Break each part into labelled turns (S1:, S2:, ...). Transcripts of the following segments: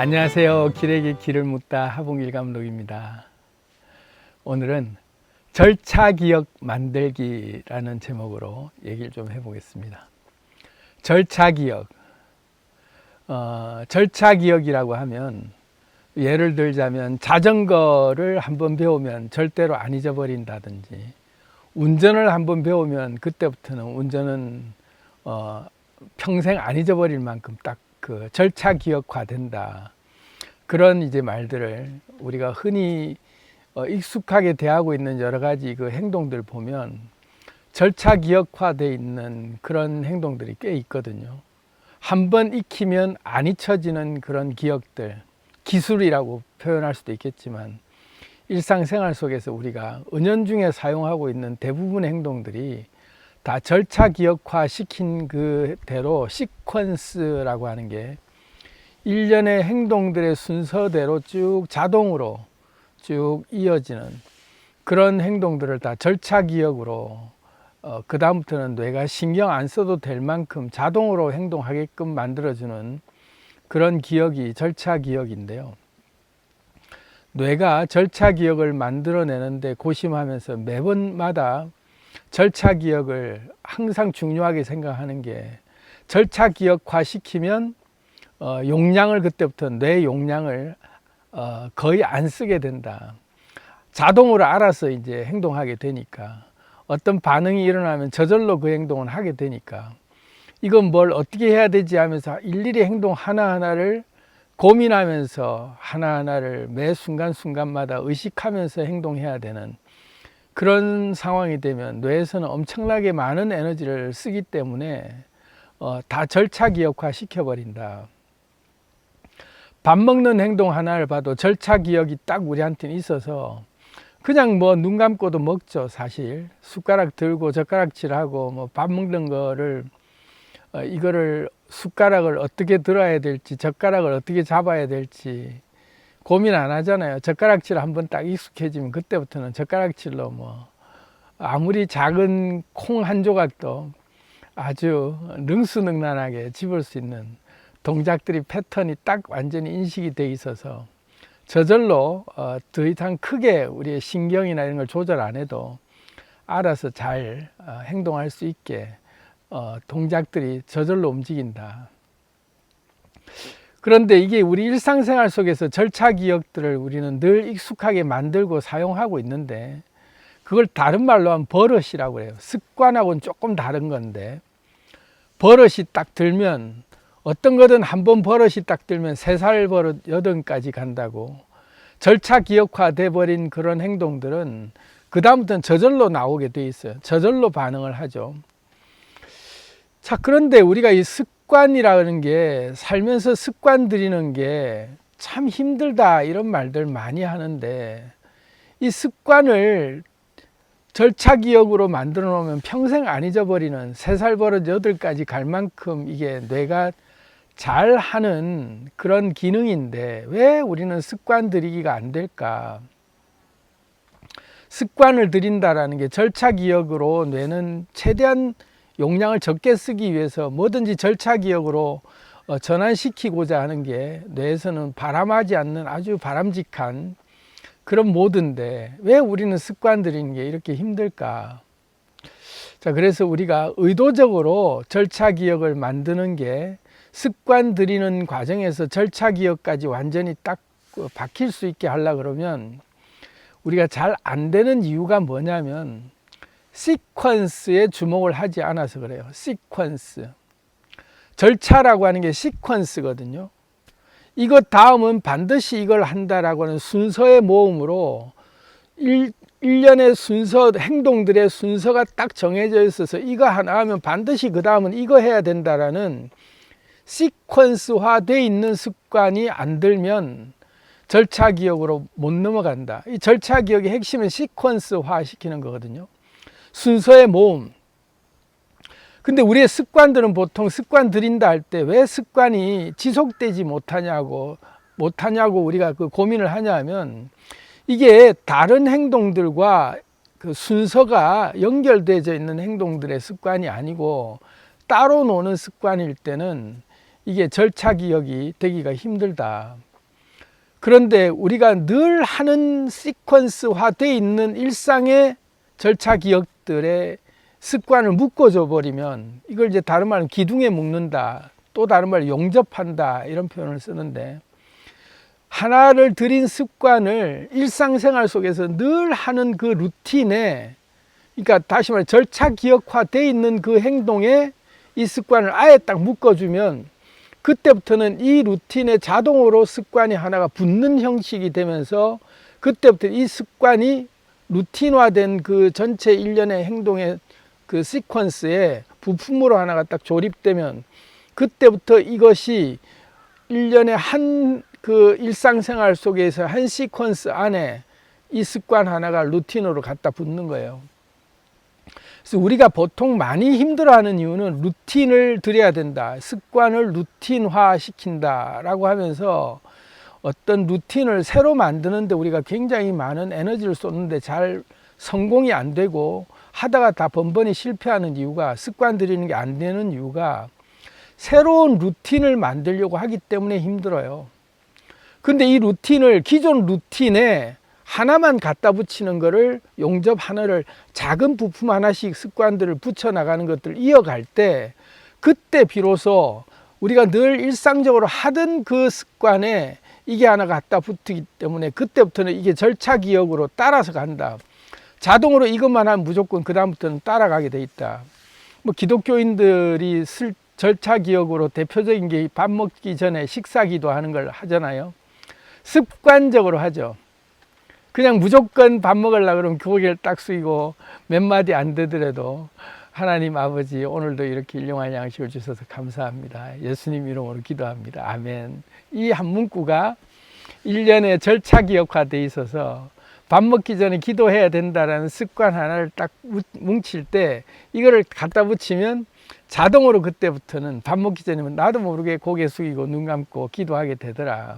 S1: 안녕하세요. 길에게 길을 묻다 하봉길 감독입니다. 오늘은 절차기억 만들기라는 제목으로 얘기를 좀 해보겠습니다. 절차기억. 절차기억이라고 하면 예를 들자면 자전거를 한번 배우면 절대로 안 잊어버린다든지, 운전을 한번 배우면 그때부터는 운전은 평생 안 잊어버릴 만큼 딱 그 절차기억화 된다. 그런 이제 말들을 우리가 흔히 익숙하게 대하고 있는 여러 가지 그 행동들 보면 절차기억화되어 있는 그런 행동들이 꽤 있거든요. 한번 익히면 안 잊혀지는 그런 기억들, 기술이라고 표현할 수도 있겠지만 일상생활 속에서 우리가 은연중에 사용하고 있는 대부분의 행동들이 다 절차기억화 시킨 그대로 시퀀스라고 하는 게 일련의 행동들의 순서대로 쭉 자동으로 쭉 이어지는 그런 행동들을 다 절차기억으로 그 다음부터는 뇌가 신경 안 써도 될 만큼 자동으로 행동하게끔 만들어주는 그런 기억이 절차기억인데요. 뇌가 절차기억을 만들어내는데 고심하면서 매번마다 절차기억을 항상 중요하게 생각하는 게, 절차기억화 시키면 용량을 그때부터 뇌 용량을 거의 안 쓰게 된다. 자동으로 알아서 이제 행동하게 되니까, 어떤 반응이 일어나면 저절로 그 행동을 하게 되니까, 이건 뭘 어떻게 해야 되지 하면서 일일이 행동 하나하나를 고민하면서 하나하나를 매 순간순간마다 의식하면서 행동해야 되는 그런 상황이 되면 뇌에서는 엄청나게 많은 에너지를 쓰기 때문에 다 절차기억화 시켜버린다. 밥 먹는 행동 하나를 봐도 절차기억이 딱 우리한테는 있어서 그냥 뭐 눈 감고도 먹죠. 사실 숟가락 들고 젓가락질하고 뭐 밥 먹는 거를 이거를 숟가락을 어떻게 들어야 될지, 젓가락을 어떻게 잡아야 될지 고민 안 하잖아요. 젓가락질 한번 딱 익숙해지면 그때부터는 젓가락질로 뭐 아무리 작은 콩 한 조각도 아주 능수능란하게 집을 수 있는 동작들이, 패턴이 딱 완전히 인식이 돼 있어서 저절로 더 이상 크게 우리의 신경이나 이런 걸 조절 안 해도 알아서 잘 행동할 수 있게 동작들이 저절로 움직인다. 그런데 이게 우리 일상생활 속에서 절차기억들을 우리는 늘 익숙하게 만들고 사용하고 있는데, 그걸 다른 말로 하면 버릇이라고 해요. 습관하고는 조금 다른 건데, 버릇이 딱 들면, 어떤 거든 한번 버릇이 딱 들면 3살 버릇 8까지 간다고, 절차기억화 돼버린 그런 행동들은 그 다음부터는 저절로 나오게 돼 있어요. 저절로 반응을 하죠. 자, 그런데 우리가 이 습관이라는 게, 살면서 습관 들이는 게 참 힘들다 이런 말들 많이 하는데, 이 습관을 절차기억으로 만들어 놓으면 평생 안 잊어버리는 3살 버릇 8까지 갈 만큼 이게 뇌가 잘 하는 그런 기능인데 왜 우리는 습관 들이기가 안 될까? 습관을 들인다라는 게, 절차기억으로 뇌는 최대한 용량을 적게 쓰기 위해서 뭐든지 절차기억으로 전환시키고자 하는 게 뇌에서는 바람하지 않는 아주 바람직한 그런 모드인데 왜 우리는 습관 들이는 게 이렇게 힘들까? 자, 그래서 우리가 의도적으로 절차기억을 만드는 게, 습관 들이는 과정에서 절차기억까지 완전히 딱 박힐 수 있게 하려고 그러면 우리가 잘 안 되는 이유가 뭐냐면 시퀀스에 주목을 하지 않아서 그래요. 시퀀스. 절차라고 하는 게 시퀀스거든요. 이것 다음은 반드시 이걸 한다라고 하는 순서의 모음으로 일련의 순서, 행동들의 순서가 딱 정해져 있어서 이거 하나 하면 반드시 그 다음은 이거 해야 된다라는 시퀀스화 돼 있는 습관이 안 들면 절차기억으로 못 넘어간다. 이 절차기억의 핵심은 시퀀스화 시키는 거거든요. 순서의 모음. 근데 우리의 습관들은 보통 습관 들인다 할 때 왜 습관이 지속되지 못하냐고 우리가 그 고민을 하냐 하면, 이게 다른 행동들과 그 순서가 연결되어 있는 행동들의 습관이 아니고 따로 노는 습관일 때는 이게 절차기억이 되기가 힘들다. 그런데 우리가 늘 하는 시퀀스화 되어 있는 일상의 절차 기억들의 습관을 묶어줘 버리면 이걸 이제 다른 말은 기둥에 묶는다, 또 다른 말로 용접한다, 이런 표현을 쓰는데, 하나를 들인 습관을 일상생활 속에서 늘 하는 그 루틴에, 그러니까 다시 말해 절차 기억화 되어 있는 그 행동에 이 습관을 아예 딱 묶어주면 그때부터는 이 루틴에 자동으로 습관이 하나가 붙는 형식이 되면서, 그때부터 이 습관이 루틴화된 그 전체 일련의 행동의 그 시퀀스에 부품으로 하나가 딱 조립되면, 그때부터 이것이 일련의 한 그 일상생활 속에서 한 시퀀스 안에 이 습관 하나가 루틴으로 갖다 붙는 거예요. 그래서 우리가 보통 많이 힘들어하는 이유는 루틴을 들여야 된다, 습관을 루틴화 시킨다라고 하면서 어떤 루틴을 새로 만드는데 우리가 굉장히 많은 에너지를 쏟는데 잘 성공이 안 되고 하다가 다 번번이 실패하는 이유가, 습관 들이는 게 안 되는 이유가 새로운 루틴을 만들려고 하기 때문에 힘들어요. 근데 이 루틴을, 기존 루틴에 하나만 갖다 붙이는 거를, 용접 하나를, 작은 부품 하나씩 습관들을 붙여 나가는 것들을 이어갈 때, 그때 비로소 우리가 늘 일상적으로 하던 그 습관에 이게 하나 갖다 붙기 때문에 그때부터는 이게 절차 기억으로 따라서 간다. 자동으로 이것만 하면 무조건 그 다음부터는 따라가게 돼 있다. 뭐 기독교인들이 절차 기억으로 대표적인 게 밥 먹기 전에 식사기도 하는 걸 하잖아요. 습관적으로 하죠. 그냥 무조건 밥 먹으려고 그러면 고개를 딱 숙이고 몇 마디 안 되더라도 하나님 아버지, 오늘도 이렇게 일용할 양식을 주셔서 감사합니다, 예수님 이름으로 기도합니다, 아멘. 이 한 문구가 1년의 절차 기억화되어 있어서 밥 먹기 전에 기도해야 된다라는 습관 하나를 딱 뭉칠 때, 이거를 갖다 붙이면 자동으로 그때부터는 밥 먹기 전이면 나도 모르게 고개 숙이고 눈 감고 기도하게 되더라.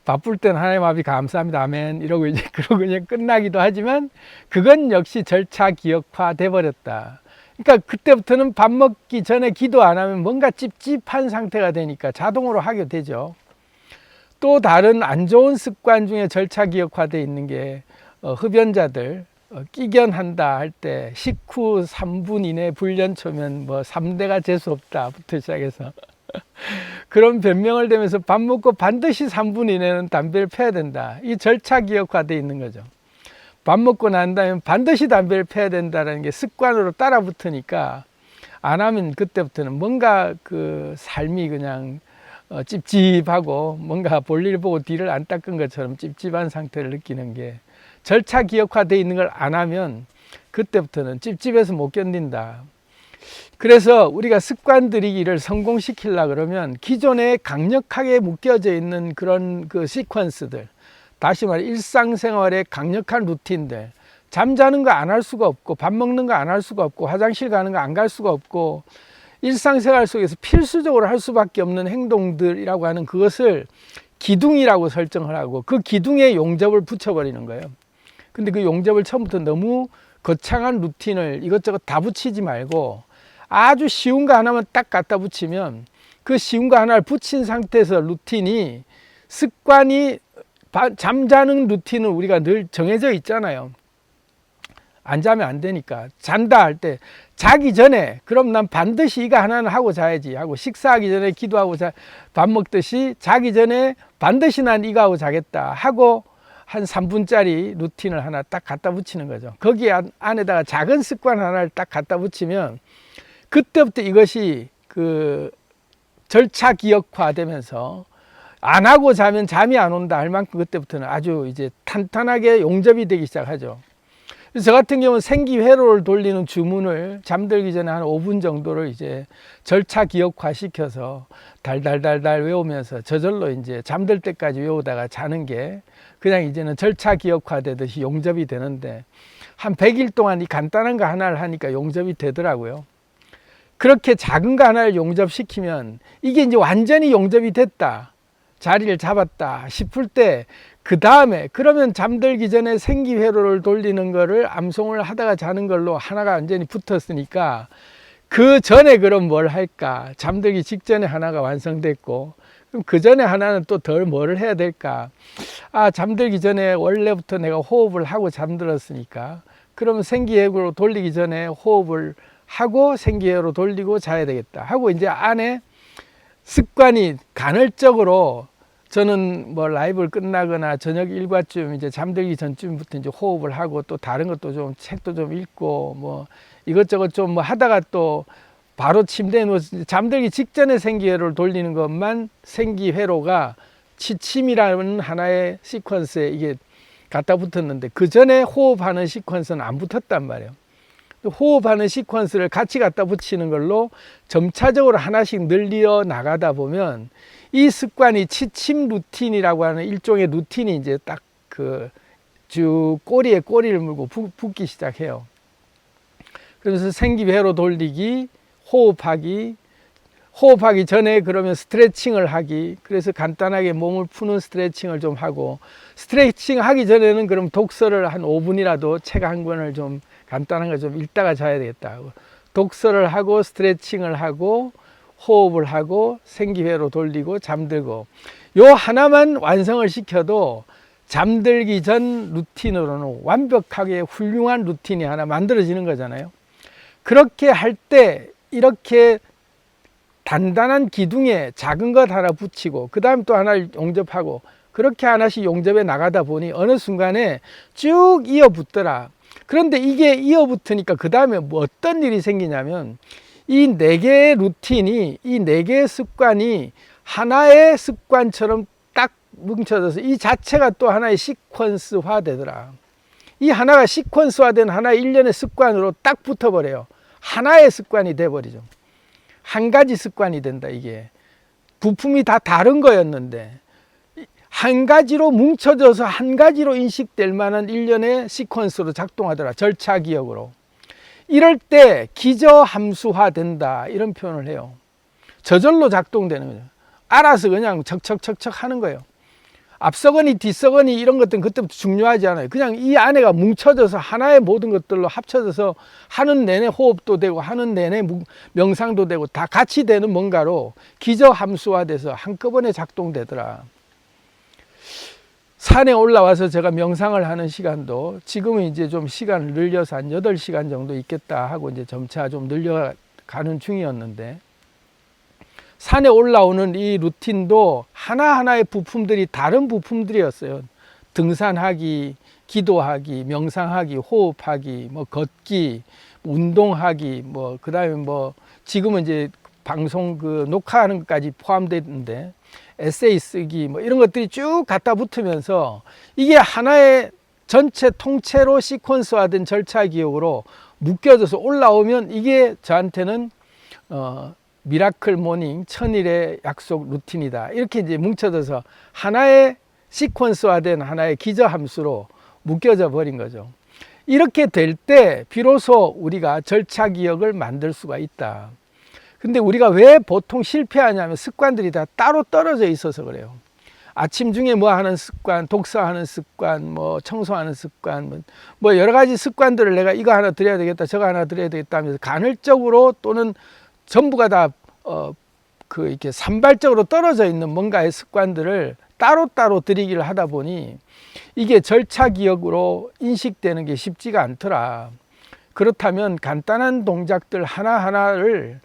S1: 바쁠 때는 하나님 아버지 감사합니다, 아멘, 이러고 이제 그러고 그냥 끝나기도 하지만 그건 역시 절차 기억화 돼 버렸다. 그러니까 그때부터는 밥 먹기 전에 기도 안 하면 뭔가 찝찝한 상태가 되니까 자동으로 하게 되죠. 또 다른 안 좋은 습관 중에 절차 기억화되어 있는 게, 흡연자들 끼견한다 할 때 식후 3분 이내 불련초면 뭐 3대가 재수없다부터 시작해서 그런 변명을 대면서 밥 먹고 반드시 3분 이내는 담배를 펴야 된다. 이 절차 기억화되어 있는 거죠. 밥 먹고 난 다음에 반드시 담배를 펴야 된다는 게 습관으로 따라 붙으니까 안 하면 그때부터는 뭔가 그 삶이 그냥 찝찝하고, 뭔가 볼일 보고 뒤를 안 닦은 것처럼 찝찝한 상태를 느끼는 게, 절차 기억화되어 있는 걸 안 하면 그때부터는 찝찝해서 못 견딘다. 그래서 우리가 습관 들이기를 성공시키려고 그러면 기존에 강력하게 묶여져 있는 그런 그 시퀀스들, 다시 말해 일상생활의 강력한 루틴들, 잠자는 거 안 할 수가 없고, 밥 먹는 거 안 할 수가 없고, 화장실 가는 거 안 갈 수가 없고, 일상생활 속에서 필수적으로 할 수밖에 없는 행동들이라고 하는 그것을 기둥이라고 설정을 하고, 그 기둥에 용접을 붙여버리는 거예요. 근데 그 용접을 처음부터 너무 거창한 루틴을 이것저것 다 붙이지 말고 아주 쉬운 거 하나만 딱 갖다 붙이면, 그 쉬운 거 하나를 붙인 상태에서 루틴이, 습관이, 잠자는 루틴은 우리가 늘 정해져 있잖아요. 안 자면 안 되니까. 잔다 할 때 자기 전에 그럼 난 반드시 이거 하나는 하고 자야지 하고, 식사하기 전에 기도하고 밥 먹듯이 자기 전에 반드시 난 이거 하고 자겠다 하고 한 3분짜리 루틴을 하나 딱 갖다 붙이는 거죠. 거기 안에다가 작은 습관 하나를 딱 갖다 붙이면 그때부터 이것이 그 절차 기억화 되면서 안 하고 자면 잠이 안 온다 할 만큼 그때부터는 아주 이제 탄탄하게 용접이 되기 시작하죠. 그래서 저 같은 경우는 생기회로를 돌리는 주문을 잠들기 전에 한 5분 정도를 이제 절차 기억화 시켜서 달달달달 외우면서 저절로 이제 잠들 때까지 외우다가 자는 게 그냥 이제는 절차 기억화 되듯이 용접이 되는데, 한 100일 동안 이 간단한 거 하나를 하니까 용접이 되더라고요. 그렇게 작은 거 하나를 용접시키면 이게 이제 완전히 용접이 됐다, 자리를 잡았다 싶을 때, 그 다음에 그러면 잠들기 전에 생기회로를 돌리는 거를 암송을 하다가 자는 걸로 하나가 완전히 붙었으니까 그 전에 그럼 뭘 할까, 잠들기 직전에 하나가 완성됐고, 그럼 그 전에 하나는 또 덜 뭐를 해야 될까? 아, 잠들기 전에 원래부터 내가 호흡을 하고 잠들었으니까 그러면 생기회로 돌리기 전에 호흡을 하고 생기회로 돌리고 자야 되겠다 하고 이제 안에 습관이 간헐적으로 저는 뭐 라이브를 끝나거나 저녁 일과쯤 이제 잠들기 전쯤부터 이제 호흡을 하고 또 다른 것도 좀 책도 좀 읽고 뭐 이것저것 좀 뭐 하다가 또 바로 침대에 누워서 잠들기 직전에 생기회로를 돌리는 것만 생기회로가 취침이라는 하나의 시퀀스에 이게 갖다 붙었는데 그 전에 호흡하는 시퀀스는 안 붙었단 말이에요. 호흡하는 시퀀스를 같이 갖다 붙이는 걸로 점차적으로 하나씩 늘려 나가다 보면 이 습관이 취침 루틴이라고 하는 일종의 루틴이 이제 딱 그 쭉 꼬리에 꼬리를 물고 붙기 시작해요. 그래서 생기회로 돌리기, 호흡하기 전에 그러면 스트레칭을 하기, 그래서 간단하게 몸을 푸는 스트레칭을 좀 하고, 스트레칭 하기 전에는 그럼 독서를 한 5분이라도 책 한 권을 좀 간단한 거 좀 읽다가 자야 되겠다. 독서를 하고 스트레칭을 하고 호흡을 하고 생기회로 돌리고 잠들고, 요 하나만 완성을 시켜도 잠들기 전 루틴으로는 완벽하게 훌륭한 루틴이 하나 만들어지는 거잖아요. 그렇게 할 때 이렇게 단단한 기둥에 작은 것 하나 붙이고 그 다음 또 하나를 용접하고 그렇게 하나씩 용접해 나가다 보니 어느 순간에 쭉 이어 붙더라. 그런데 이게 이어 붙으니까 그 다음에 뭐 어떤 일이 생기냐면 이 4개의 루틴이, 이 4개의 습관이 하나의 습관처럼 딱 뭉쳐져서 이 자체가 또 하나의 시퀀스화 되더라. 이 하나가 시퀀스화된 하나의 일련의 습관으로 딱 붙어버려요. 하나의 습관이 돼버리죠. 한 가지 습관이 된다. 이게 부품이 다 다른 거였는데 한 가지로 뭉쳐져서 한 가지로 인식될 만한 일련의 시퀀스로 작동하더라. 절차기억으로. 이럴 때 기저함수화 된다, 이런 표현을 해요. 저절로 작동되는 거죠. 알아서 그냥 척척척척 하는 거예요. 앞서거니 뒤서거니 이런 것들은 그때부터 중요하지 않아요. 그냥 이 안에가 뭉쳐져서 하나의 모든 것들로 합쳐져서 하는 내내 호흡도 되고 하는 내내 명상도 되고 다 같이 되는 뭔가로 기저함수화돼서 한꺼번에 작동되더라. 산에 올라와서 제가 명상을 하는 시간도 지금은 이제 좀 시간을 늘려서 한 8시간 정도 있겠다 하고 이제 점차 좀 늘려가는 중이었는데, 산에 올라오는 이 루틴도 하나하나의 부품들이 다른 부품들이었어요. 등산하기, 기도하기, 명상하기, 호흡하기, 뭐 걷기, 운동하기, 뭐 그다음에 뭐 지금은 이제 방송 그 녹화하는 것까지 포함되어 있는데 에세이 쓰기 뭐 이런 것들이 쭉 갖다 붙으면서 이게 하나의 전체 통째로 시퀀스화된 절차 기억으로 묶여져서 올라오면 이게 저한테는 미라클 모닝, 천일의 약속 루틴이다. 이렇게 이제 뭉쳐져서 하나의 시퀀스화된 하나의 기저함수로 묶여져 버린 거죠. 이렇게 될 때 비로소 우리가 절차 기억을 만들 수가 있다. 근데 우리가 왜 보통 실패하냐면 습관들이 다 따로 떨어져 있어서 그래요. 아침 중에 뭐 하는 습관, 독서하는 습관, 뭐 청소하는 습관, 뭐 여러 가지 습관들을 내가 이거 하나 드려야 되겠다, 저거 하나 드려야 되겠다 하면서 간헐적으로 또는 전부가 다 이렇게 산발적으로 떨어져 있는 뭔가의 습관들을 따로따로 드리기를 하다 보니 이게 절차 기억으로 인식되는 게 쉽지가 않더라. 그렇다면 간단한 동작들 하나하나를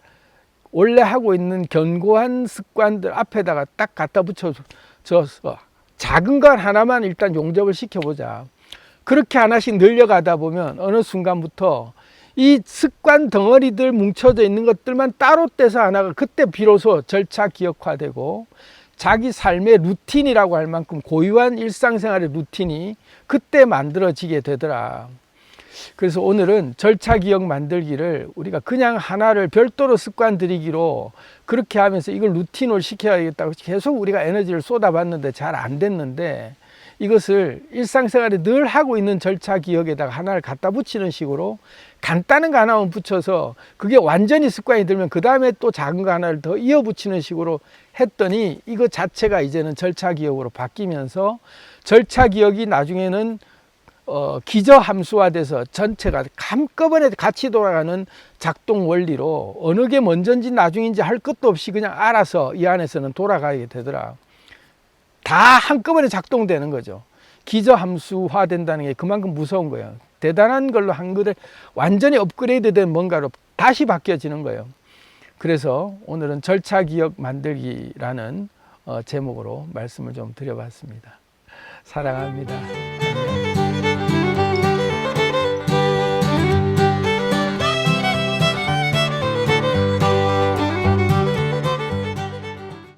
S1: 원래 하고 있는 견고한 습관들 앞에다가 딱 갖다 붙여서 작은 것 하나만 일단 용접을 시켜보자. 그렇게 하나씩 늘려가다 보면 어느 순간부터 이 습관 덩어리들 뭉쳐져 있는 것들만 따로 떼서 하나가 그때 비로소 절차 기억화되고 자기 삶의 루틴이라고 할 만큼 고유한 일상생활의 루틴이 그때 만들어지게 되더라. 그래서 오늘은 절차 기억 만들기를 우리가 그냥 하나를 별도로 습관 들이기로 그렇게 하면서 이걸 루틴으로 시켜야겠다고 계속 우리가 에너지를 쏟아봤는데 잘 안 됐는데, 이것을 일상생활에 늘 하고 있는 절차 기억에다가 하나를 갖다 붙이는 식으로 간단한 거 하나만 붙여서 그게 완전히 습관이 들면 그 다음에 또 작은 거 하나를 더 이어 붙이는 식으로 했더니 이거 자체가 이제는 절차 기억으로 바뀌면서 절차 기억이 나중에는 기저 함수화돼서 전체가 한꺼번에 같이 돌아가는 작동 원리로 어느 게 먼저인지 나중인지 할 것도 없이 그냥 알아서 이 안에서는 돌아가게 되더라. 다 한꺼번에 작동되는 거죠. 기저 함수화 된다는 게 그만큼 무서운 거예요. 대단한 걸로 한 거를 완전히 업그레이드 된 뭔가로 다시 바뀌어지는 거예요. 그래서 오늘은 절차 기억 만들기라는 제목으로 말씀을 좀 드려봤습니다. 사랑합니다.